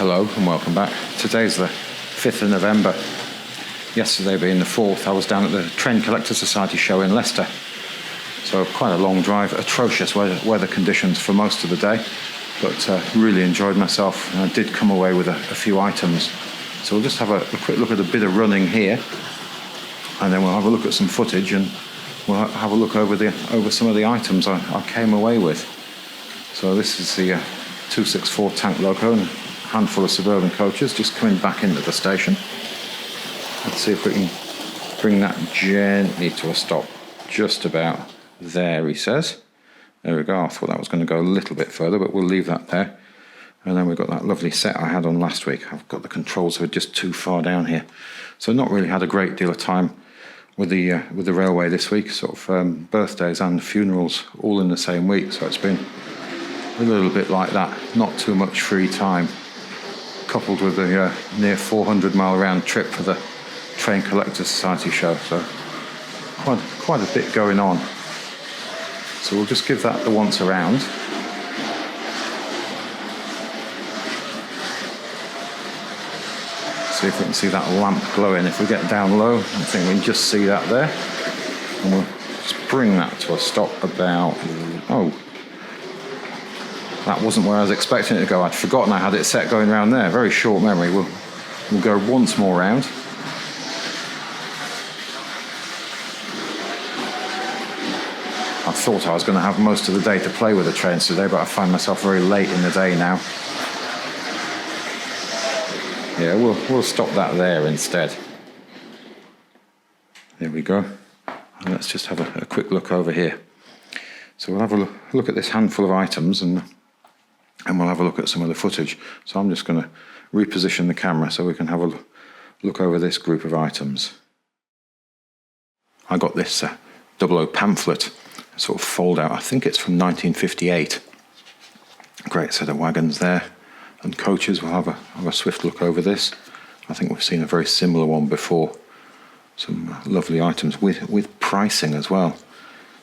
Hello and welcome back. Today's the 5th of November. Yesterday being the 4th, I was down at the Train Collector Society show in Leicester. So quite a long drive, atrocious weather conditions for most of the day, but really enjoyed myself, and I did come away with a few items. So we'll just have a quick look at a bit of running here, and then we'll have a look at some footage, and we'll have a look over some of the items I came away with. So this is the 264 tank loco and a handful of suburban coaches just coming back into the station. Let's see if we can bring that gently to a stop. Just about there, he says. There we go. I thought that was going to go a little bit further, but we'll leave that there. And then we've got that lovely set I had on last week. I've got the controls that are just too far down here. So not really had a great deal of time with the railway this week. Sort of birthdays and funerals all in the same week. So it's been a little bit like that. Not too much free time, coupled with the near 400-mile round trip for the Train Collector Society show. So quite a bit going on. So we'll just give that the once around. See if we can see that lamp glowing. If we get down low, I think we can just see that there. And we'll just bring that to a stop about... Oh, that wasn't where I was expecting it to go. I'd forgotten I had it set going around there. Very short memory. We'll go once more round. I thought I was going to have most of the day to play with the trains today, but I find myself very late in the day now. Yeah, we'll stop that there instead. There we go. And let's just have a quick look over here. So we'll have a look at this handful of items, and we'll have a look at some of the footage. So I'm just going to reposition the camera so we can have a look over this group of items. I got this 00 pamphlet, sort of fold out. I think it's from 1958. Great set of wagons there and coaches. We'll have a swift look over this. I think we've seen a very similar one before. Some lovely items with pricing as well.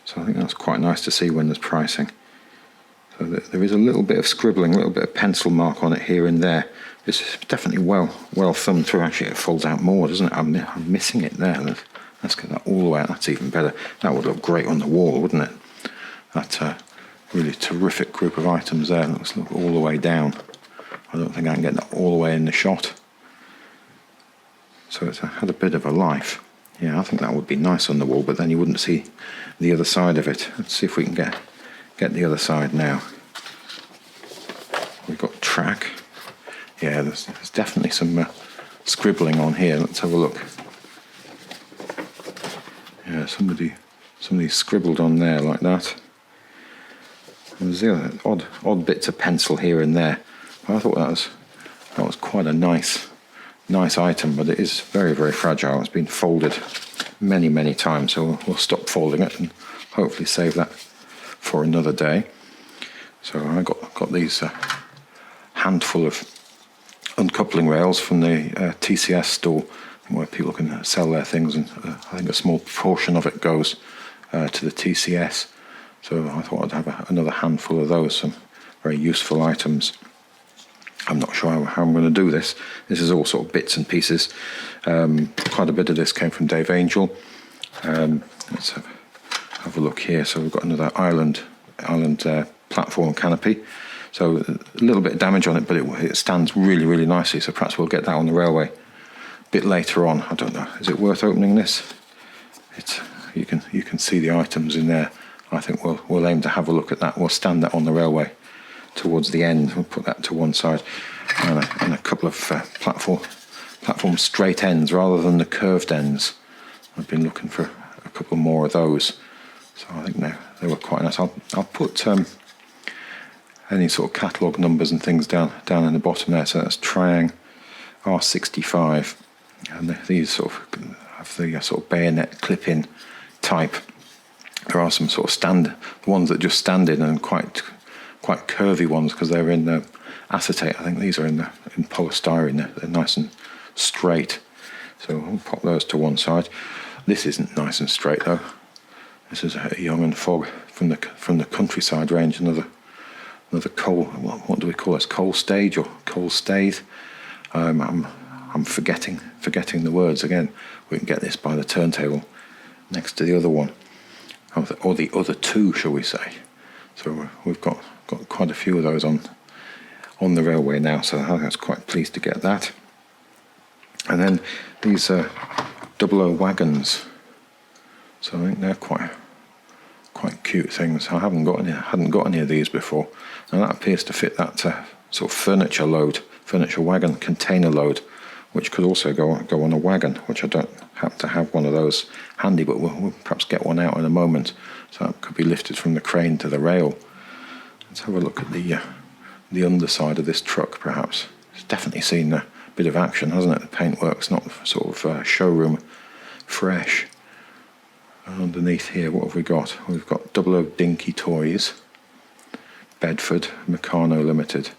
So I think that's quite nice to see when there's pricing. So there is a little bit of scribbling, a little bit of pencil mark on it here and there. This is definitely well thumbed through. Actually, it folds out more, doesn't it? I'm missing it there. Let's get that all the way out. That's even better. That would look great on the wall, wouldn't it? That really terrific group of items there. Let's look all the way down. I don't think I can get that all the way in the shot. So it's had a bit of a life. Yeah, I think that would be nice on the wall, but then you wouldn't see the other side of it. Let's see if we can get the other side now. We've got track. Yeah, there's definitely some scribbling on here. Let's have a look. Yeah, somebody scribbled on there like that. There's the odd bits of pencil here and there. I thought that was quite a nice item, but it is very, very fragile. It's been folded many times, so we'll stop folding it and hopefully save that for another day. So I got these handful of uncoupling rails from the TCS store, where people can sell their things, and I think a small portion of it goes to the TCS. So I thought I'd have another handful of those, some very useful items. I'm not sure how I'm going to do this. This is all sort of bits and pieces. Quite a bit of this came from Dave Angel. Let's have a look here. So we've got another island platform canopy. So a little bit of damage on it, but it stands really, really nicely. So perhaps we'll get that on the railway a bit later on. I don't know. Is it worth opening this? You can see the items in there. I think we'll aim to have a look at that. We'll stand that on the railway towards the end. We'll put that to one side, and a couple of platform straight ends rather than the curved ends. I've been looking for a couple more of those. So I think they were quite nice. I'll put any sort of catalogue numbers and things down in the bottom there. So that's Triang R65, and these sort of have the sort of bayonet clip-in type. There are some sort of the ones that just stand in, and quite curvy ones because they're in acetate. I think these are in polystyrene. They're nice and straight. So we'll pop those to one side. This isn't nice and straight though. This is a Young and Fog from the countryside range. Another another coal. What do we call this? Coal stage or coal stave? I'm forgetting the words again. We can get this by the turntable next to the other one, or the other two, shall we say? So we've got quite a few of those on the railway now. So I was quite pleased to get that. And then these 00 wagons. So I think they're quite cute things. I hadn't got any of these before, and that appears to fit that sort of furniture wagon container load, which could also go on a wagon, which I don't happen to have one of those handy, but we'll perhaps get one out in a moment. So that could be lifted from the crane to the rail. Let's have a look at the underside of this truck, perhaps. It's definitely seen a bit of action, hasn't it? The paintwork's not sort of showroom fresh. Underneath here, what have we got? We've got 00 Dinky Toys, Bedford, Meccano Limited.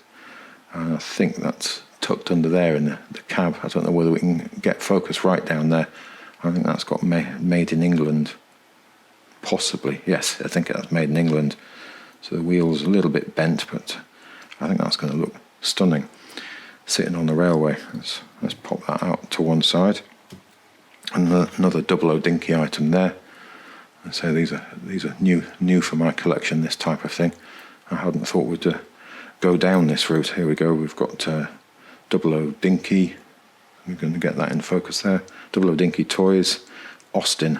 I think that's tucked under there in the cab. I don't know whether we can get focus right down there. I think that's got made in England. Possibly, yes, I think that's made in England. So the wheel's a little bit bent, but I think that's going to look stunning sitting on the railway. Let's pop that out to one side. And another 00 Dinky item there. So these are new for my collection, this type of thing. I hadn't thought we'd go down this route. Here we go. We've got 00 Dinky. We're going to get that in focus there. 00 Dinky Toys, Austin.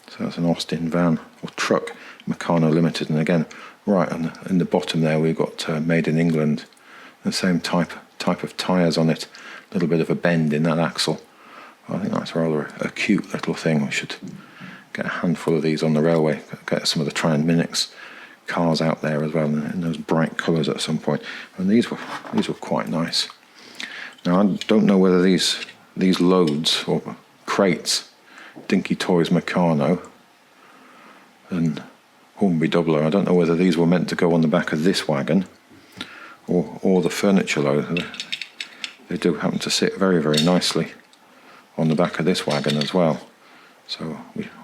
So that's an Austin van or truck, Meccano Limited. And again, right in the bottom there, we've got made in England. The same type of tyres on it. A little bit of a bend in that axle. I think that's rather a cute little thing. We should get a handful of these on the railway, get some of the Triminix cars out there as well in those bright colours at some point. And these were quite nice. Now I don't know whether these loads or crates, Dinky Toys Meccano and Hornby 00, I don't know whether these were meant to go on the back of this wagon or the furniture load. They do happen to sit very, very nicely on the back of this wagon as well. So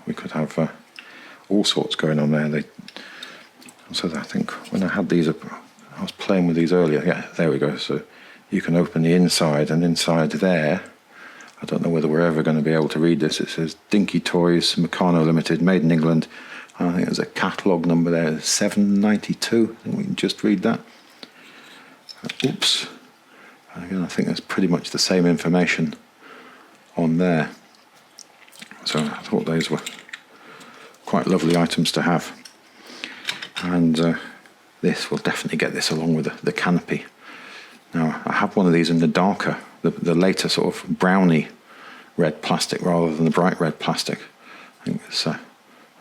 we could have all sorts going on there. So I think when I had these, I was playing with these earlier. Yeah, there we go. So you can open the inside, and inside there, I don't know whether we're ever going to be able to read this. It says Dinky Toys, Meccano Limited, made in England. I think there's a catalogue number there, 792. I think we can just read that. Oops. And again, I think that's pretty much the same information on there. So I thought those were quite lovely items to have. And this will definitely get this along with the canopy. Now, I have one of these in the darker, the later sort of browny red plastic rather than the bright red plastic. I think it's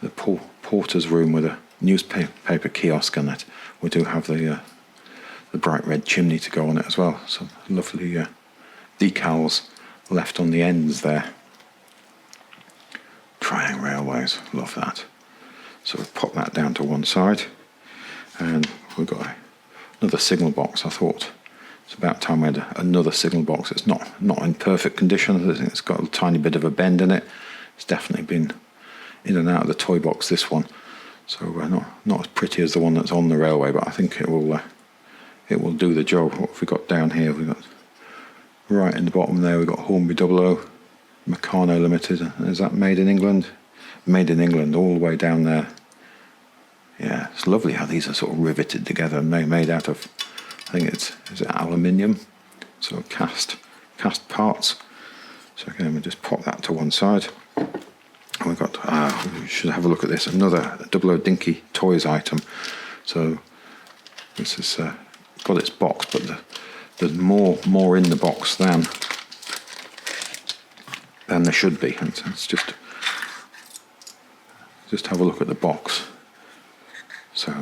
the porter's room with a newspaper kiosk on it. We do have the bright red chimney to go on it as well. Some lovely decals left on the ends there. Triang Railways, love that. So we'll pop that down to one side, and we've got another signal box. I thought it's about time we had another signal box. It's not in perfect condition. It's got a tiny bit of a bend in it. It's definitely been in and out of the toy box, this one. So not as pretty as the one that's on the railway, but I think it will do the job. What have we got down here? We've got right in the bottom there. We've got Hornby 00. Meccano Limited. Is that made in England? Made in England all the way down there. Yeah, it's lovely how these are sort of riveted together and made out of, I think is it aluminium? Sort of cast parts. So again, we'll just pop that to one side. And we've got, we should have a look at this, another 00 Dinky Toys item. So this has got its box, but there's more in the box than there should be. And it's just have a look at the box. So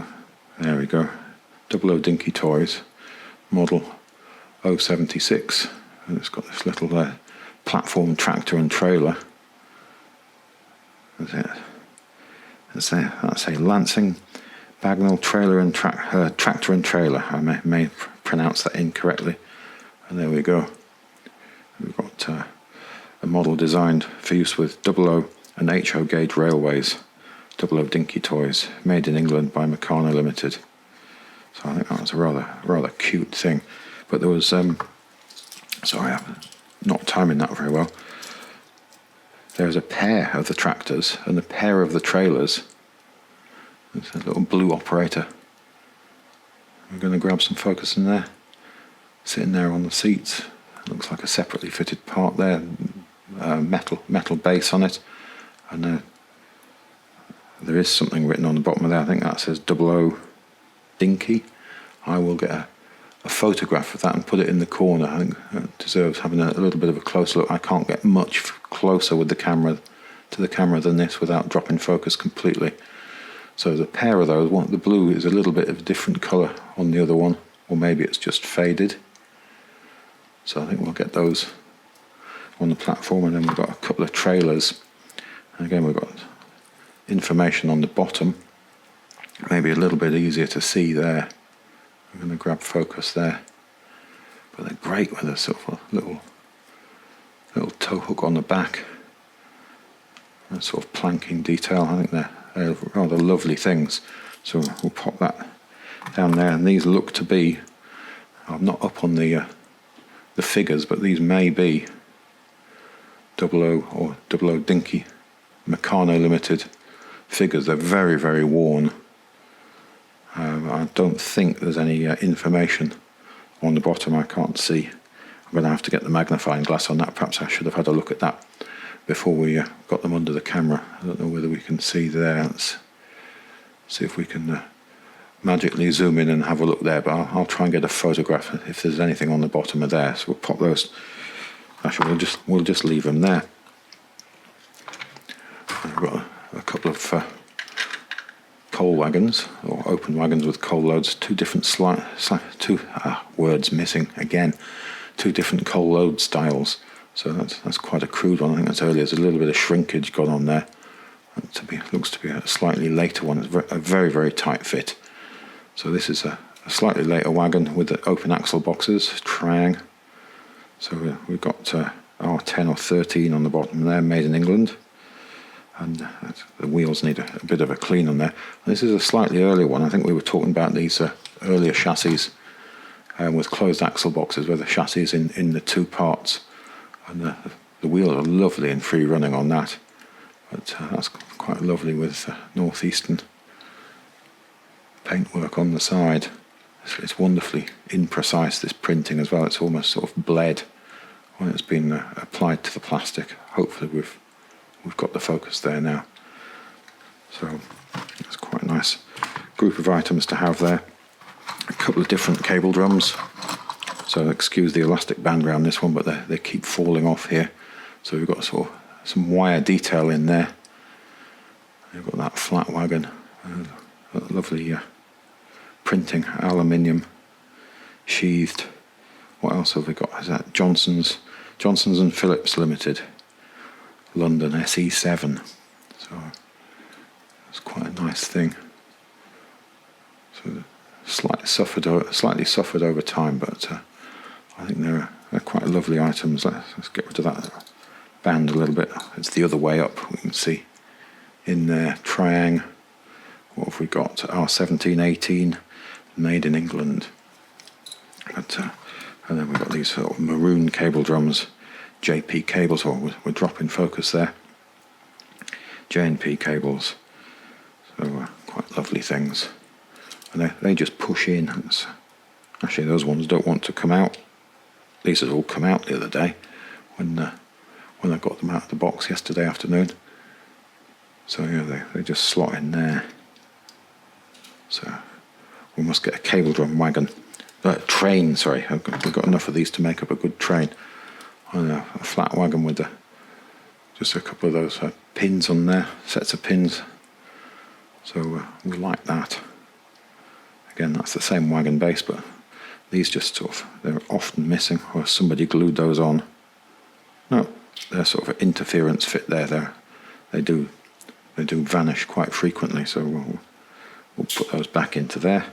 there we go, 00 Dinky Toys, model 076, and it's got this little platform tractor and trailer. That's a Lancing Bagnall trailer and tractor and trailer. I may pronounce that incorrectly. And there we go. We've got a model designed for use with 00 and HO gauge railways. 00 Dinky Toys, made in England by Meccano Limited. So I think that was a rather cute thing. But there was, sorry, I'm not timing that very well. There's a pair of the tractors and a pair of the trailers. There's a little blue operator. We're going to grab some focus in there. Sitting there on the seats. It looks like a separately fitted part there. Metal base on it. And there is something written on the bottom of there. I think that says 00 Dinky. I will get a photograph of that and put it in the corner. I think it deserves having a little bit of a close look. I can't get much closer with the camera than this without dropping focus completely. So the pair of those, the blue is a little bit of a different colour on the other one, or maybe it's just faded. So I think we'll get those on the platform, and then we've got a couple of trailers. And again, we've got information on the bottom, maybe a little bit easier to see there. I'm going to grab focus there, but they're great with a sort of a little tow hook on the back, and sort of planking detail. I think they're rather lovely things. So we'll pop that down there, and these look to be, I'm not up on the figures, but these may be 00 or 00 Dinky Meccano Limited figures. They're very, very worn. I don't think there's any information on the bottom. I can't see. I'm going to have to get the magnifying glass on that. Perhaps I should have had a look at that before we got them under the camera. I don't know whether we can see there. Let's see if we can magically zoom in and have a look there. But I'll try and get a photograph if there's anything on the bottom of there. So we'll pop those. Actually, we'll just leave them there. I've got a couple of coal wagons, or open wagons with coal loads. Two different words missing again. Two different coal load styles. So that's quite a crude one. I think that's earlier. There's a little bit of shrinkage gone on there. Looks to be a slightly later one. It's a very, very tight fit. So this is a slightly later wagon with the open axle boxes, Triang. So we've got R10 or 13 on the bottom there, made in England. And the wheels need a bit of a clean on there. This is a slightly earlier one. I think we were talking about these earlier chassis with closed axle boxes, where the chassis is in the two parts. And the wheels are lovely and free running on that. But that's quite lovely with northeastern paintwork on the side. It's wonderfully imprecise, this printing as well. It's almost sort of bled when it's been applied to the plastic. Hopefully we've got the focus there now. So it's quite a nice group of items to have there. A couple of different cable drums. So excuse the elastic band around this one, but they keep falling off here. So we've got sort of some wire detail in there. We've got that flat wagon. Lovely printing, aluminium, sheathed. What else have we got? Is that Johnson's and Phillips Limited. London SE7, so it's quite a nice thing. So slightly suffered over time, but I think they're quite lovely items. Let's get rid of that band a little bit. It's the other way up. We can see in there Triang. What have we got? R1718, made in England. But and then we've got these sort of maroon cable drums. JP cables, or we're dropping focus there. JNP cables, so quite lovely things, and they just push in. Actually, those ones don't want to come out. These had all come out the other day when I got them out of the box yesterday afternoon. So yeah, they just slot in there. So we must get a cable drum wagon, train. Sorry, we've got enough of these to make up a good train. On a flat wagon with just a couple of those pins on there, sets of pins. So we like that. Again, that's the same wagon base, but these just they're often missing, or somebody glued those on. No, they're sort of an interference fit there. They do vanish quite frequently, so we'll put those back into there.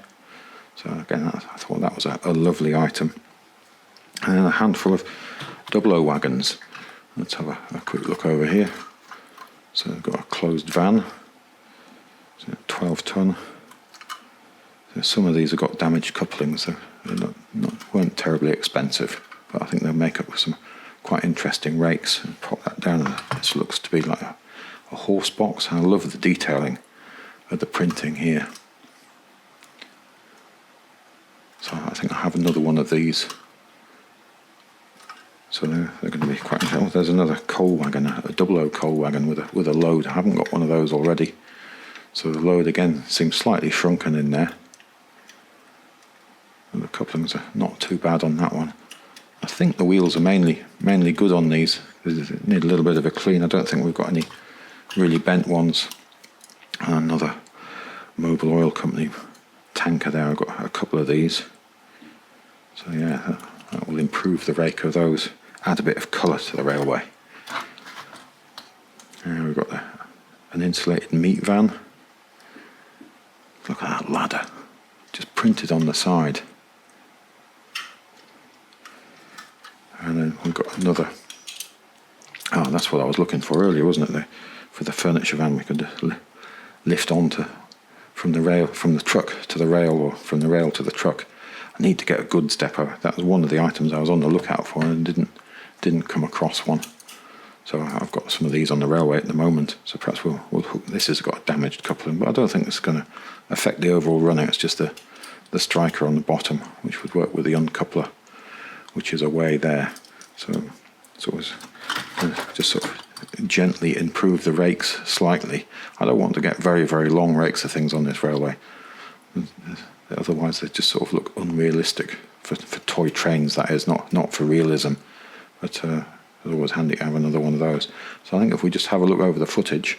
So again, I thought that was a lovely item. And a handful of 00 wagons. Let's have a quick look over here. So we've got a closed van, so 12 ton. Some of these have got damaged couplings, so they weren't terribly expensive, but I think they'll make up for some quite interesting rakes. And pop that down, and this looks to be like a horse box. And I love the detailing of the printing here. So I think I have another one of these. So they're going to be quite interesting. Oh, there's another coal wagon, a 00 coal wagon with a load. I haven't got one of those already. So the load again seems slightly shrunken in there. And the couplings are not too bad on that one. I think the wheels are mainly good on these. They need a little bit of a clean. I don't think we've got any really bent ones. Another Mobil Oil Company tanker there. I've got a couple of these. So yeah, that will improve the rake of those. Add a bit of colour to the railway. We've got an insulated meat van. Look at that ladder, just printed on the side. And then we've got another. Oh, that's what I was looking for earlier, wasn't it? For the furniture van, we could lift onto from the truck to the rail, or from the rail to the truck. I need to get a goods depot. That was one of the items I was on the lookout for, and didn't come across one. So I've got some of these on the railway at the moment. So perhaps we'll hook. This has got a damaged coupling, but I don't think it's going to affect the overall running. It's just the striker on the bottom, which would work with the uncoupler, which is away there. So it's always just sort of gently improve the rakes slightly. I don't want to get very, very long rakes of things on this railway. Otherwise they just sort of look unrealistic for toy trains, that is, not for realism. But it's always handy to have another one of those. So I think if we just have a look over the footage.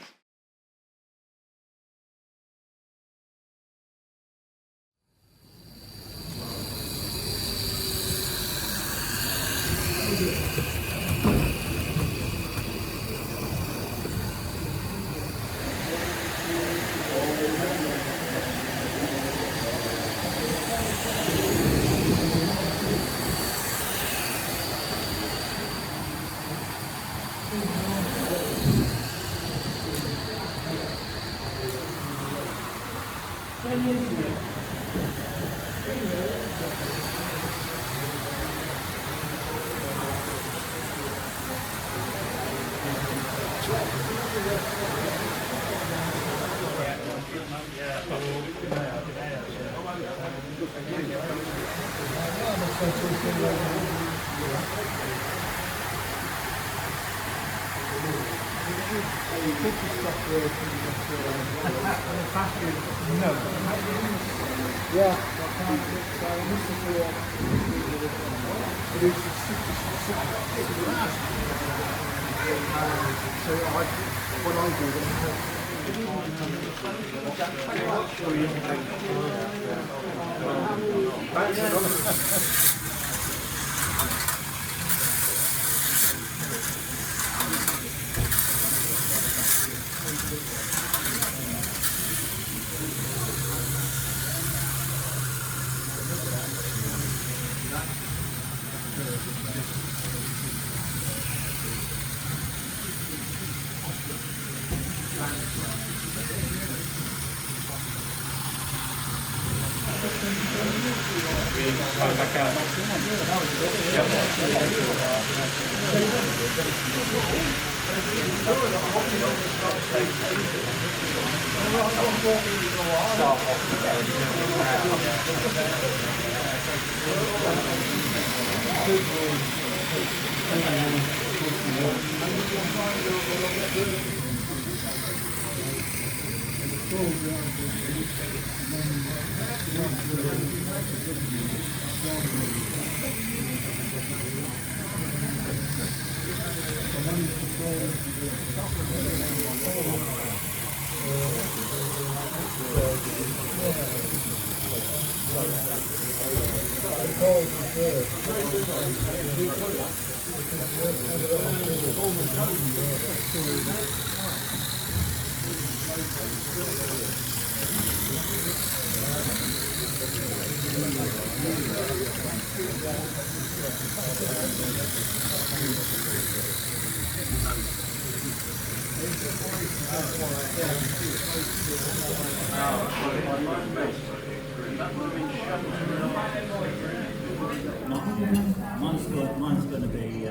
Mine's going to be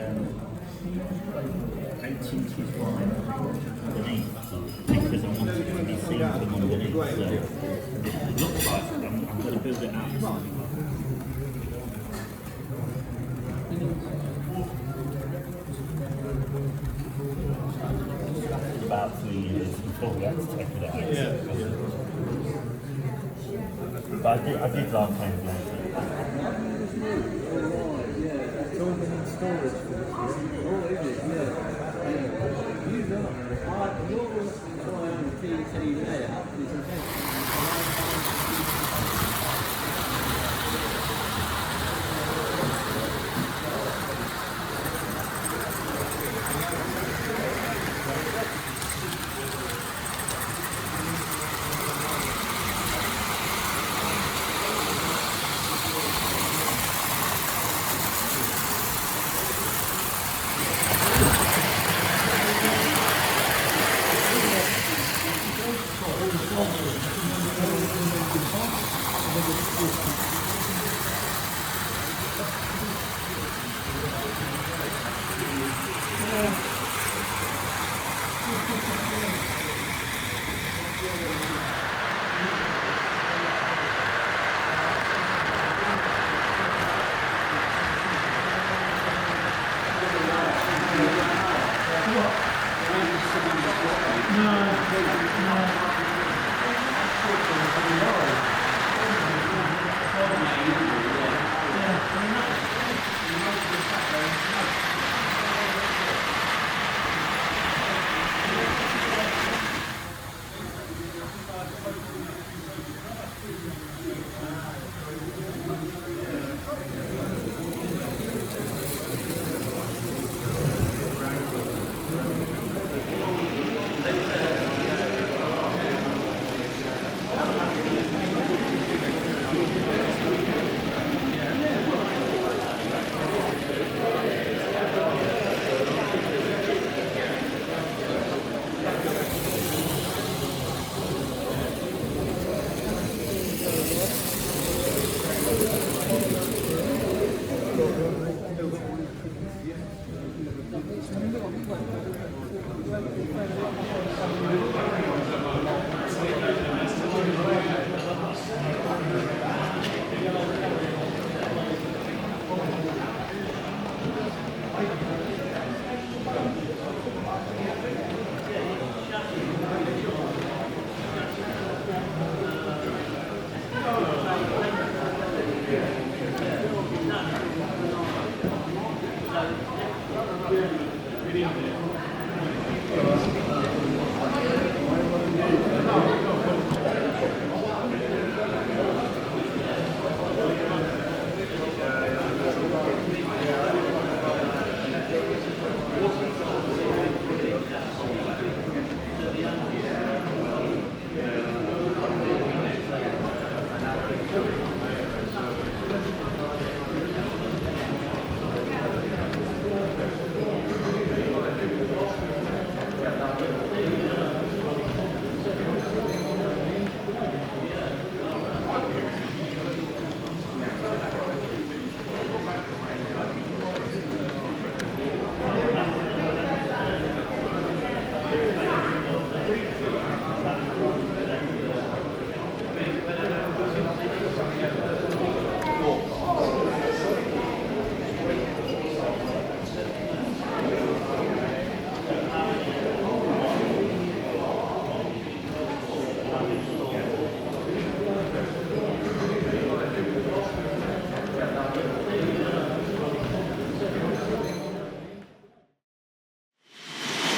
8 inches wide underneath, because I want it to be seen from underneath. So it looks like I'm going to build it out. It's about 3 years before we had to take it out. Yeah. But I did like Paisley. Storage for this year. Oh, is it? Yeah. You know, you're going to try on the TT there.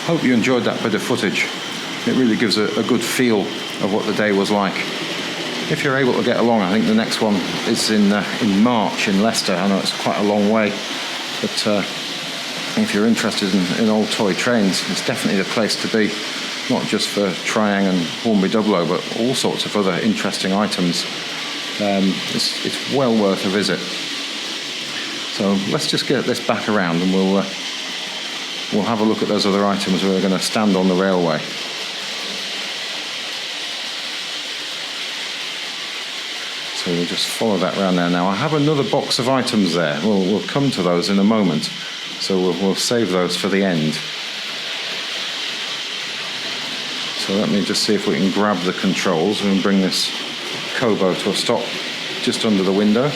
Hope you enjoyed that bit of footage. It really gives a good feel of what the day was like. If you're able to get along, I think the next one is in March in Leicester. I know it's quite a long way, but if you're interested in old toy trains, it's definitely the place to be, not just for Triang and Hornby 00, but all sorts of other interesting items. It's well worth a visit. So let's just get this back around and we'll have a look at those other items where we're going to stand on the railway. So So we'll just follow that around there. Now I have another box of items there. We'll come to those in a moment. So we'll save those for the end. So let me just see if we can grab the controls and bring this Kobo to a stop just under the window.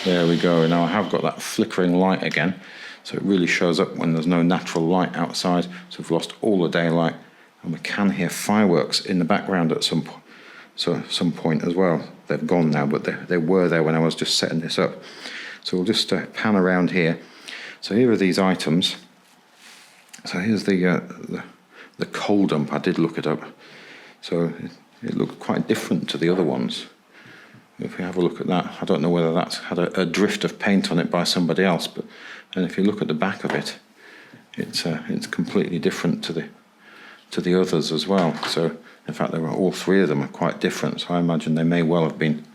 There we go. Now I have got that flickering light again. So it really shows up when there's no natural light outside. So we've lost all the daylight. And we can hear fireworks in the background at some point as well. They've gone now, but they were there when I was just setting this up. So we'll just pan around here. So here are these items. So here's the coal dump. I did look it up. So it looked quite different to the other ones. If we have a look at that, I don't know whether that's had a drift of paint on it by somebody else, but and if you look at the back of it, it's completely different to the others as well. So in fact, all three of them are quite different. So I imagine they may well have been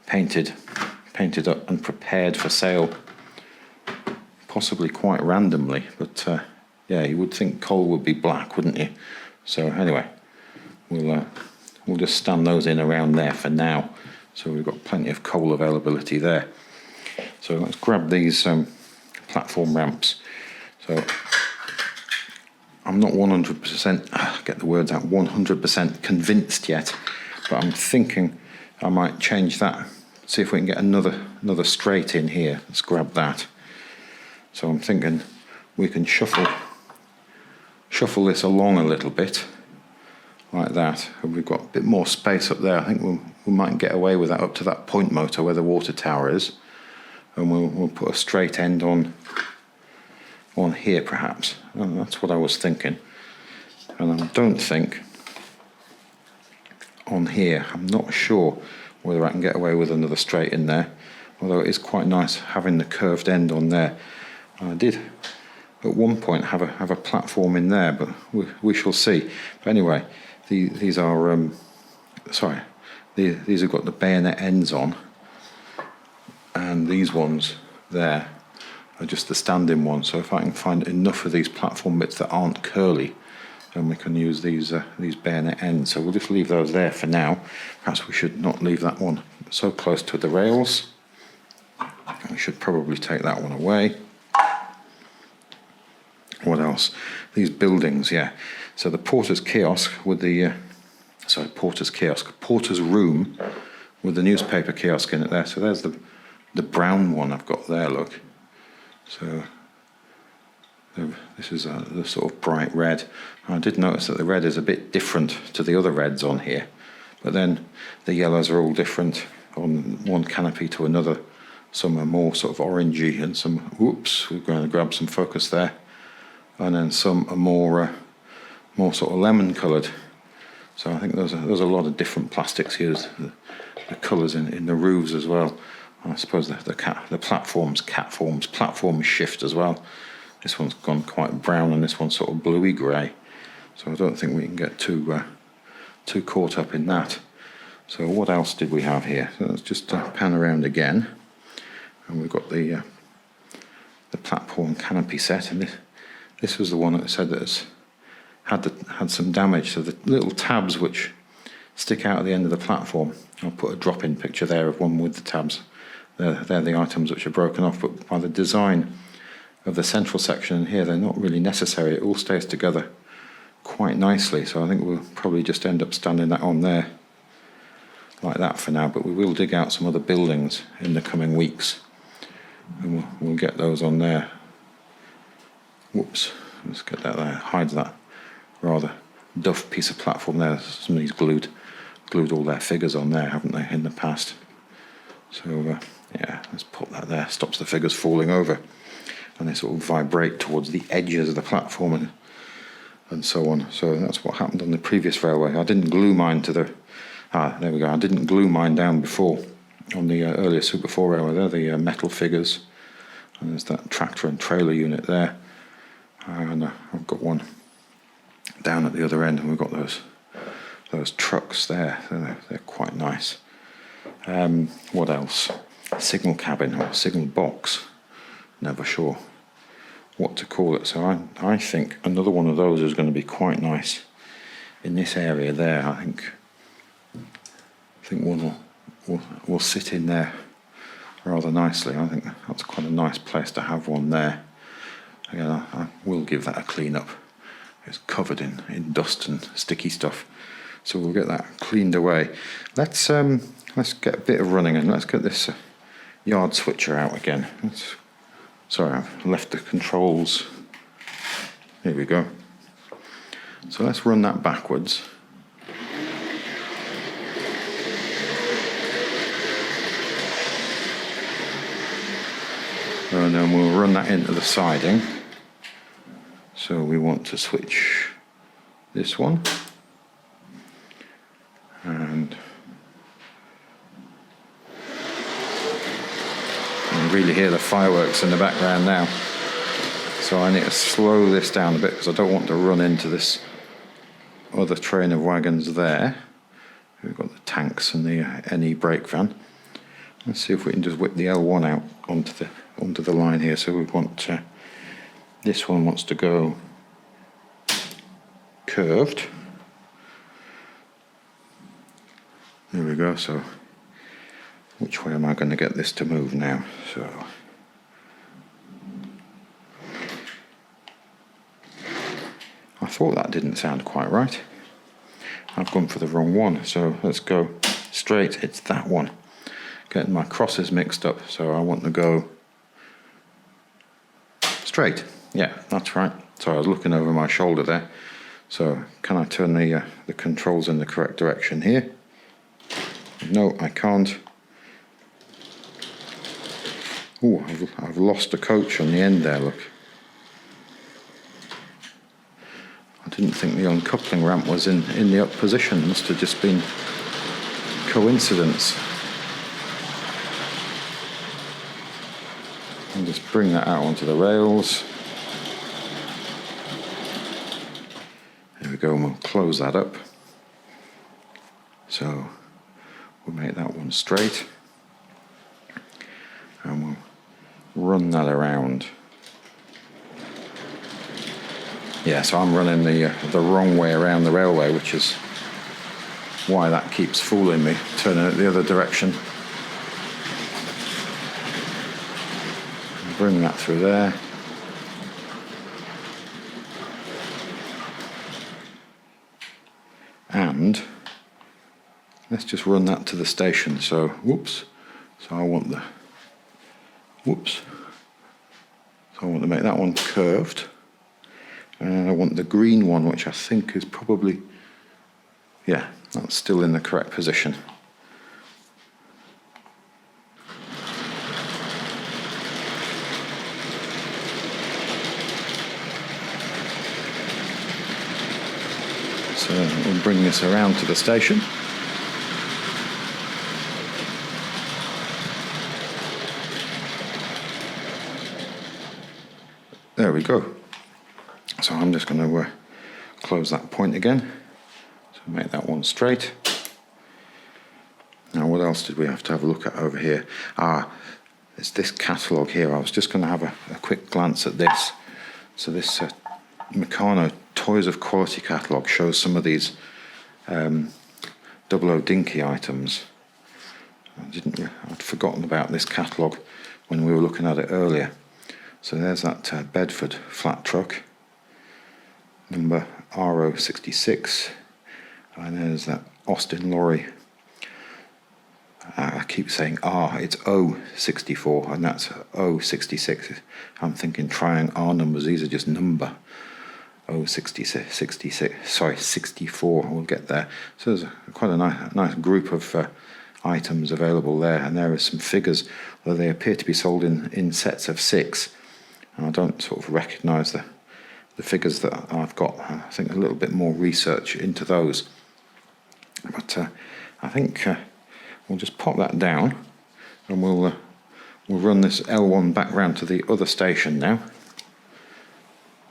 painted up and prepared for sale, possibly quite randomly. But yeah, you would think coal would be black, wouldn't you? So anyway, we'll just stand those in around there for now. So we've got plenty of coal availability there. So let's grab these platform ramps. So I'm not 100%, get the words out, 100% convinced yet, but I'm thinking I might change that. See if we can get another straight in here. Let's grab that. So I'm thinking we can shuffle this along a little bit, like that. And we've got a bit more space up there. I think we might get away with that up to that point motor where the water tower is, and we'll put a straight end on here perhaps. And that's what I was thinking. And I don't think on here, I'm not sure whether I can get away with another straight in there, although it is quite nice having the curved end on there. I did at one point have a platform in there, but we shall see. But anyway, these are these have got the bayonet ends on, and these ones there are just the stand-in ones. So if I can find enough of these platform bits that aren't curly, then we can use these bayonet ends. So we'll just leave those there for now. Perhaps we should not leave that one so close to the rails. We should probably take that one away. What else? These buildings, yeah. So the porter's kiosk with the porter's room with the newspaper kiosk in it there. So there's the brown one I've got there, look. So this is the sort of bright red. I did notice that the red is a bit different to the other reds on here, but then the yellows are all different on one canopy to another. Some are more sort of orangey, and some, whoops, we're going to grab some focus there, and then some are more sort of lemon coloured. So I think there's a lot of different plastics here. The colours in the roofs as well. I suppose the platforms shift as well. This one's gone quite brown, and this one's sort of bluey grey. So I don't think we can get too caught up in that. So what else did we have here? So let's just pan around again, and we've got the platform canopy set, and this was the one that said that it's had some damage. So the little tabs which stick out at the end of the platform, I'll put a drop-in picture there of one with the tabs. They're the items which are broken off, but by the design of the central section in here, they're not really necessary. It all stays together quite nicely, so I think we'll probably just end up standing that on there like that for now, but we will dig out some other buildings in the coming weeks, and we'll get those on there. Whoops, let's get that there, hide that rather duff piece of platform there. Somebody's glued all their figures on there, haven't they, in the past? So yeah, let's put that there, stops the figures falling over, and they sort of vibrate towards the edges of the platform and so on. So that's what happened on the previous railway. I didn't glue mine to the there we go. I didn't glue mine down before on the earlier Super 4 railway. They're the metal figures, and there's that tractor and trailer unit there, and I've got one down at the other end, and we've got those trucks there. They're quite nice. What else? Signal cabin or signal box. Never sure what to call it. So I think another one of those is going to be quite nice in this area there. I think think one will sit in there rather nicely. I think that's quite a nice place to have one there. Again, I will give that a clean up. It's covered in dust and sticky stuff, so we'll get that cleaned away. Let's get a bit of running, and let's get this yard switcher out again. Sorry, I've left the controls. Here we go. So let's run that backwards. And then we'll run that into the siding. So we want to switch this one. And you can really hear the fireworks in the background now. So I need to slow this down a bit because I don't want to run into this other train of wagons there. We've got the tanks and the NE brake van. Let's see if we can just whip the L1 out onto the line here. So we want this one wants to go curved. There we go. So which way am I going to get this to move now? So I thought that didn't sound quite right. I've gone for the wrong one. So let's go straight. It's that one. Getting my crosses mixed up. So I want to go straight. Yeah, that's right. So I was looking over my shoulder there. So can I turn the controls in the correct direction here? No, I can't. Oh, I've lost a coach on the end there, look. I didn't think the uncoupling ramp was in the up position. It must have just been coincidence. I'll just bring that out onto the rails. There we go, and we'll close that up. So we'll make that one straight. And we'll run that around. Yeah, so I'm running the wrong way around the railway, which is why that keeps fooling me, turning it the other direction. Bring that through there. And let's just run that to the station. So, whoops. So I want to make that one curved. And I want the green one, which I think is probably, yeah, that's still in the correct position. So we'll bring this around to the station. There we go. So I'm just going to close that point again. So make that one straight. Now what else did we have to have a look at over here? It's this catalogue here. I was just going to have a quick glance at this. So this Meccano Toys of Quality catalogue shows some of these 00 Dinky items. I'd forgotten about this catalogue when we were looking at it earlier. So there's that Bedford flat truck, number RO66, and there's that Austin lorry. I keep saying R, it's O64, and that's O66. I'm thinking trying R numbers, these are just number. O66, 66, sorry, 64, we'll get there. So there's quite a nice group of items available there, and there are some figures, although they appear to be sold in sets of 6. And I don't sort of recognise the figures that I've got. I think a little bit more research into those. But I think we'll just pop that down, and we'll run this L1 back round to the other station now.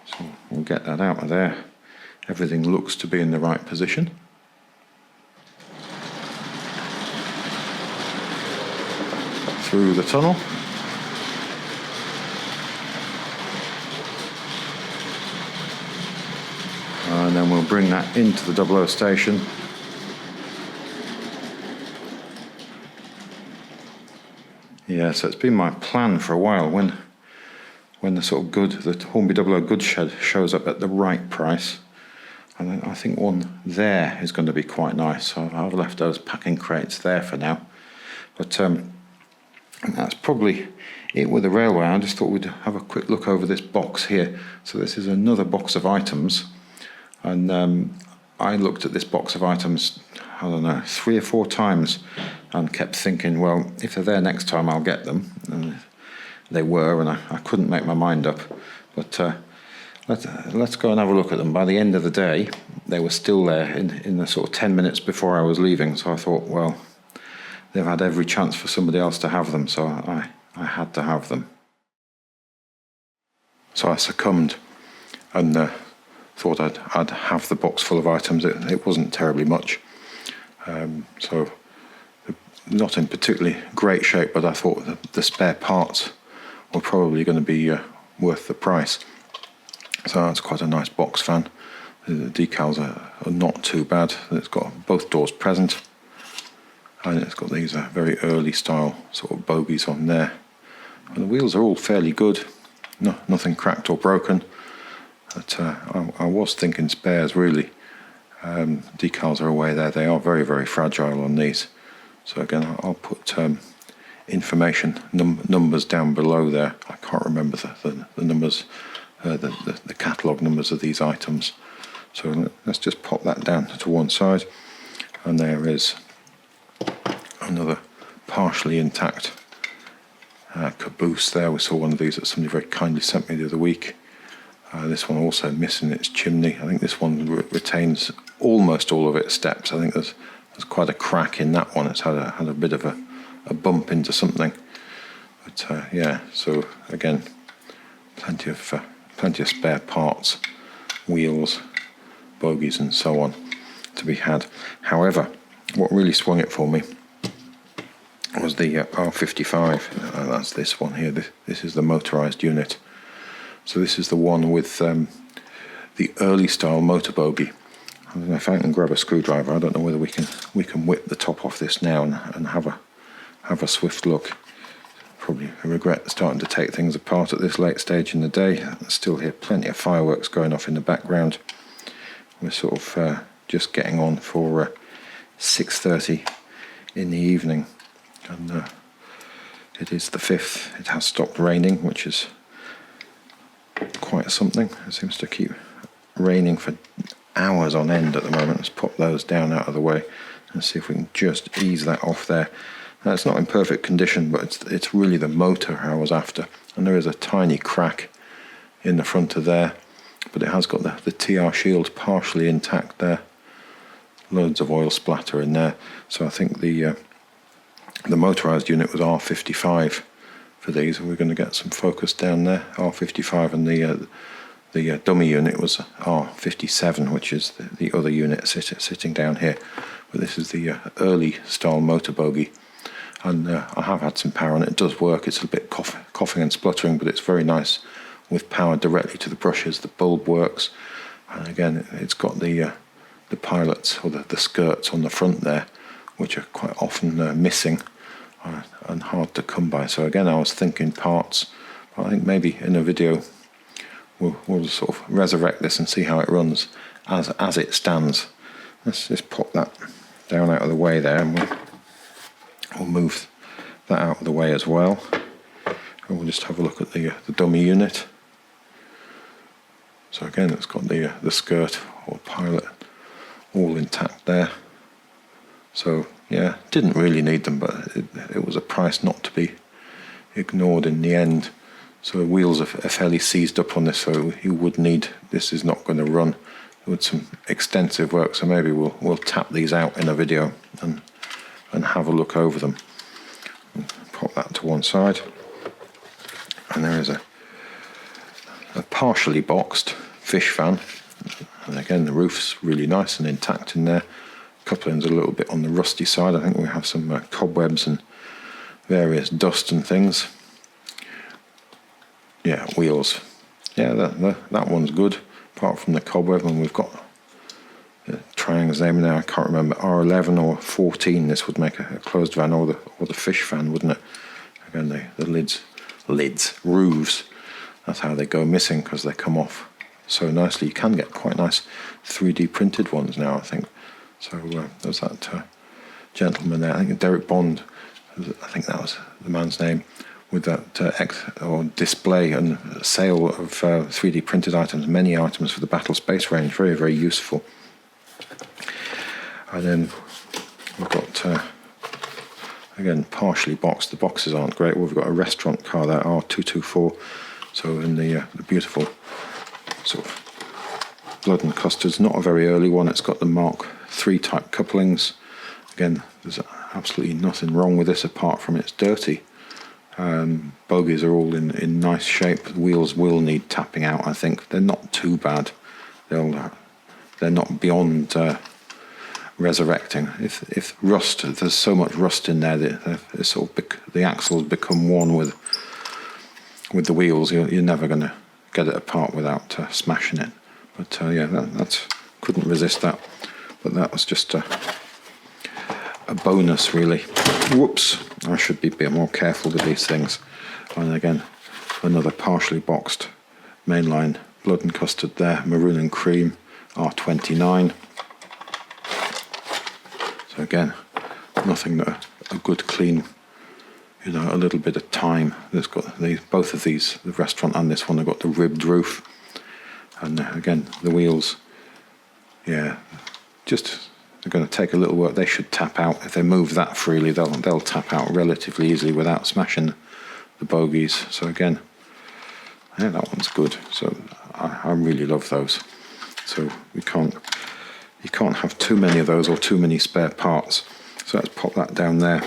So we'll get that out of there. Everything looks to be in the right position. Through the tunnel. And then we'll bring that into the 00 station. Yeah, so it's been my plan for a while when the sort of the Hornby 00 good shed shows up at the right price. And I think one there is going to be quite nice. So I've left those packing crates there for now. But that's probably it with the railway. I just thought we'd have a quick look over this box here. So this is another box of items. And I looked at this box of items, I don't know, 3 or 4 times and kept thinking, well, if they're there next time, I'll get them. And they were, and I couldn't make my mind up. But let's go and have a look at them. By the end of the day, they were still there in the sort of 10 minutes before I was leaving. So I thought, well, they've had every chance for somebody else to have them, so I had to have them. So I succumbed and thought I'd have the box full of items. It wasn't terribly much. So not in particularly great shape, but I thought that the spare parts were probably going to be worth the price. So that's quite a nice box fan. The decals are not too bad. It's got both doors present, and it's got these very early style sort of bogies on there. And the wheels are all fairly good, nothing cracked or broken. But I was thinking spares really. Decals are away there. They are very, very fragile on these. So again, I'll put information numbers down below there. I can't remember the numbers, the catalogue numbers of these items. So let's just pop that down to one side. And there is another partially intact caboose there. We saw one of these that somebody very kindly sent me the other week. This one also missing its chimney. I think this one retains almost all of its steps. I think there's quite a crack in that one. It's had a bit of a bump into something. But yeah, so again, plenty of spare parts, wheels, bogies and so on to be had. However, what really swung it for me was the R55. That's this one here. This is the motorised unit. So this is the one with the early style motor bogie. I don't know if I can grab a screwdriver. I don't know whether we can whip the top off this now and have a swift look. Probably regret starting to take things apart at this late stage in the day. I still hear plenty of fireworks going off in the background. We're sort of just getting on for 6:30 in the evening, and it is the 5th. It has stopped raining, which is quite something. It seems to keep raining for hours on end at the moment. Let's pop those down out of the way and see if we can just ease that off there. Now, it's not in perfect condition, but it's really the motor I was after. And there is a tiny crack in the front of there, but it has got the TR shield partially intact there. Loads of oil splatter in there. So I think the motorised unit was R55 for these, and we're going to get some focus down there. R55, and the dummy unit was R57, which is the other unit sitting down here. But this is the early style motor bogie, and I have had some power, and it does work. It's a bit coughing and spluttering, but it's very nice with power directly to the brushes. The bulb works, and again, it's got the pilots or the skirts on the front there, which are quite often missing and hard to come by. So again, I was thinking parts. I think maybe in a video we'll sort of resurrect this and see how it runs as it stands. Let's just pop that down out of the way there, and we'll move that out of the way as well. And we'll just have a look at the dummy unit. So again, it's got the skirt or pilot all intact there. So yeah, didn't really need them, but it was a price not to be ignored in the end. So the wheels are fairly seized up on this, so you would need, this is not going to run with some extensive work, so maybe we'll tap these out in a video and have a look over them. Pop that to one side. And there is a partially boxed fish fan, and again the roof's really nice and intact in there. Coupling's a little bit on the rusty side. I think we have some cobwebs and various dust and things. Yeah, wheels. Yeah, that one's good, apart from the cobweb, and we've got the Triang's name now. I can't remember, R11 or 14. This would make a closed van, or the fish fan, wouldn't it? Again, the roofs, that's how they go missing, because they come off so nicely. You can get quite nice 3D printed ones now, I think. So there's that gentleman there, I think Derek Bond, I think that was the man's name, with that display and sale of 3D printed items, many items for the battle space range. Very, very useful. And then we've got, again, partially boxed. The boxes aren't great. We've got a restaurant car there, R224. So in the beautiful sort of blood and custards, not a very early one. It's got the Mark III type couplings. Again, there's absolutely nothing wrong with this apart from it's dirty. Bogies are all in nice shape. The wheels will need tapping out, I think. They're not too bad. They're not beyond resurrecting. If rust, there's so much rust in there that the axles become one with the wheels. You're never going to get it apart without smashing it. But yeah, that's couldn't resist that. But that was just a bonus, really. Whoops! I should be a bit more careful with these things. And again, another partially boxed mainline blood and custard there, maroon and cream, R29. So again, nothing that a good clean, a little bit of time. There's got both of these, the restaurant and this one, have got the ribbed roof. And again, the wheels, yeah, they're going to take a little work. They should tap out. If they move that freely, they'll tap out relatively easily without smashing the bogies. So again, yeah, that one's good. So I really love those. So you can't have too many of those or too many spare parts. So let's pop that down there.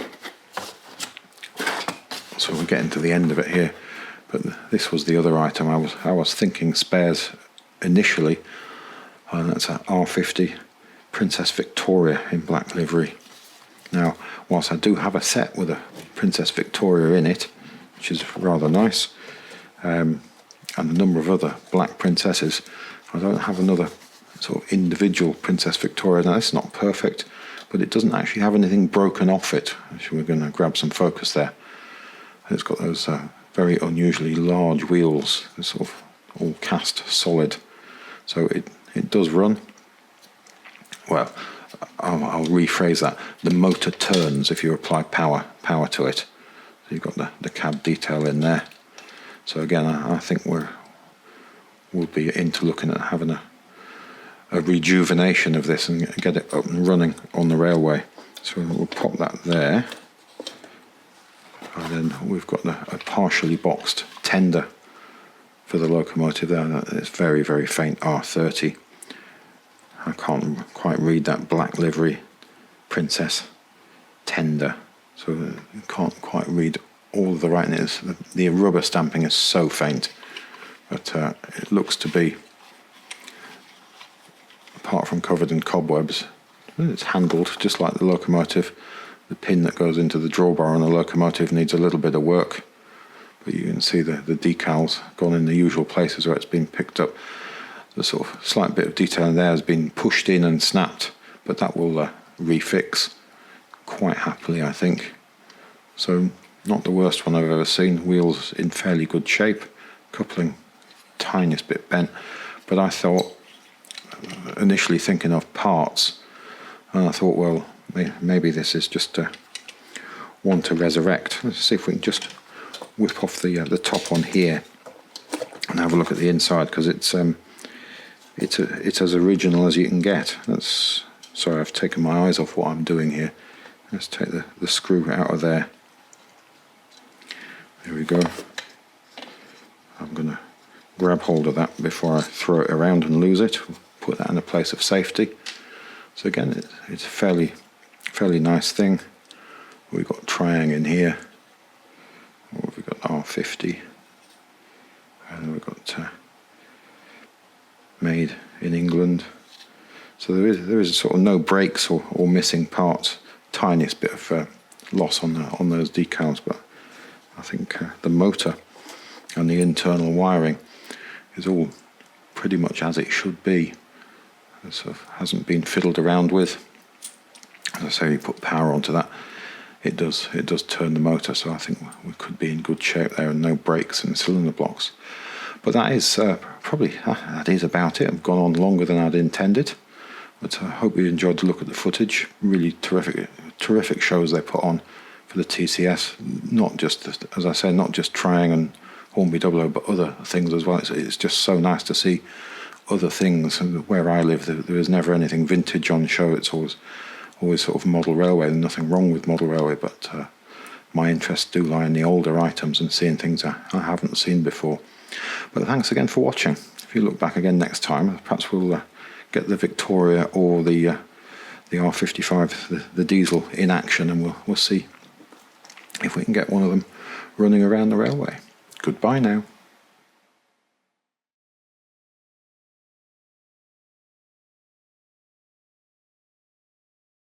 So we're getting to the end of it here. But this was the other item. I was thinking spares initially, and that's an R50 Princess Victoria in black livery. Now, whilst I do have a set with a Princess Victoria in it, which is rather nice, and a number of other black princesses, I don't have another sort of individual Princess Victoria. Now, it's not perfect, but it doesn't actually have anything broken off it. Actually, we're going to grab some focus there. And it's got those very unusually large wheels. They're sort of all cast solid. So it does run. Well, I'll rephrase that. The motor turns if you apply power to it. So you've got the cab detail in there. So again, I think we'll be into looking at having a rejuvenation of this and get it up and running on the railway. So we'll pop that there. And then we've got a partially boxed tender for the locomotive there. It's very, very faint R30. I can't quite read that black livery Princess tender, so you can't quite read all of the writing. The rubber stamping is so faint, but it looks to be, apart from covered in cobwebs, it's handled just like the locomotive. The pin that goes into the drawbar on the locomotive needs a little bit of work, but you can see the decals gone in the usual places where it's been picked up. The sort of slight bit of detail in there has been pushed in and snapped, but that will refix quite happily, I think. So not the worst one I've ever seen. Wheels in fairly good shape, coupling tiniest bit bent, but I thought, initially thinking of parts, and I thought, well, maybe this is just one to resurrect. Let's see if we can just whip off the top on here and have a look at the inside, because it's as original as you can get. Sorry, I've taken my eyes off what I'm doing here. Let's take the screw out of there. There we go. I'm going to grab hold of that before I throw it around and lose it. Put that in a place of safety. So again, it's a fairly nice thing. We've got Triang in here. We've got R50. And we've got made in England. So there is sort of no breaks or missing parts. Tiniest bit of loss on those decals, but I think the motor and the internal wiring is all pretty much as it should be. It sort of hasn't been fiddled around with. As I say, you put power onto that. it does turn the motor, so I think we could be in good shape there, and no brakes and cylinder blocks. But that is that is about it. I've gone on longer than I'd intended, but I hope you enjoyed the look at the footage. Really terrific shows they put on for the TCS. Not just, as I say, not just Triang and Hornby 00, but other things as well. It's just so nice to see other things. And where I live, there is never anything vintage on show. It's always sort of model railway. There's nothing wrong with model railway, but my interests do lie in the older items and seeing things I haven't seen before. But thanks again for watching. If you look back again next time, perhaps we'll get the Victoria or the R55, the diesel, in action, and we'll see if we can get one of them running around the railway. Goodbye now.